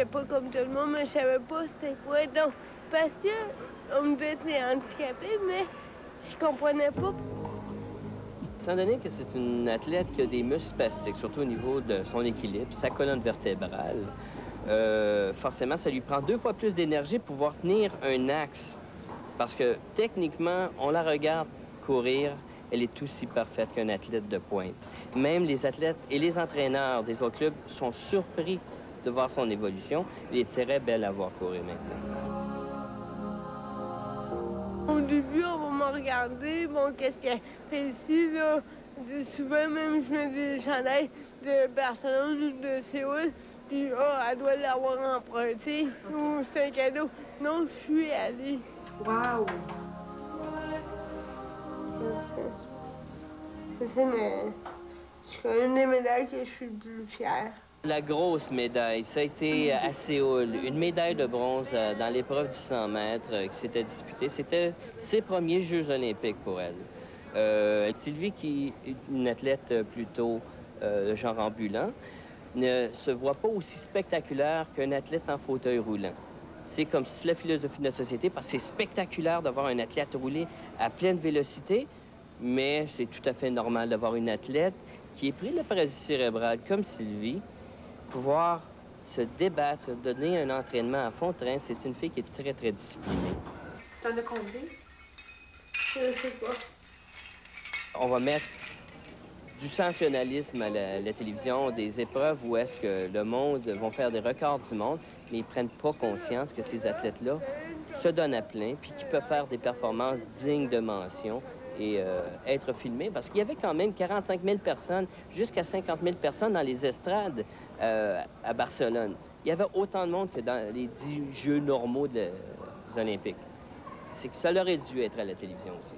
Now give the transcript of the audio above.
j'étais pas comme tout le monde, mais je savais pas c'était quoi. Donc, parce que on me disait que t'es handicapé, mais je comprenais pas. Étant donné que c'est une athlète qui a des muscles spastiques, surtout au niveau de son équilibre, sa colonne vertébrale, forcément, ça lui prend 2 fois plus d'énergie pour pouvoir tenir un axe. Parce que techniquement, on la regarde courir, elle est aussi parfaite qu'un athlète de pointe. Même les athlètes et les entraîneurs des autres clubs sont surpris de voir son évolution. Elle est très belle à voir courir maintenant. Au début, on va me regarder, bon, qu'est-ce qu'elle fait ici, là? Souvent, même, je mets des chandails de Barcelone ou de Séoul, puis, oh, elle doit l'avoir emprunté, ou c'est un cadeau. Non, je suis allée. Wow! C'est une des médailles que je suis le plus fière. La grosse médaille, ça a été à Séoul, une médaille de bronze dans l'épreuve du 100 mètres qui s'était disputée. C'était ses premiers Jeux olympiques pour elle. Sylvie, qui est une athlète plutôt genre ambulant, ne se voit pas aussi spectaculaire qu'un athlète en fauteuil roulant. C'est comme si la philosophie de notre société, parce que c'est spectaculaire d'avoir un athlète rouler à pleine vélocité, mais c'est tout à fait normal d'avoir une athlète qui est prise de paralysie cérébrale comme Sylvie, pouvoir se débattre, donner un entraînement à fond de train. C'est une fille qui est très, très disciplinée. T'en as combien? Je sais pas. On va mettre du sensationnalisme à la télévision, des épreuves où est-ce que le monde vont faire des records du monde, mais ils prennent pas conscience que ces athlètes-là se donnent à plein, puis qu'ils peuvent faire des performances dignes de mention et être filmés, parce qu'il y avait quand même 45 000 personnes, jusqu'à 50 000 personnes dans les estrades à Barcelone. Il y avait autant de monde que dans les 10 Jeux normaux des Olympiques. C'est que ça aurait dû être à la télévision aussi.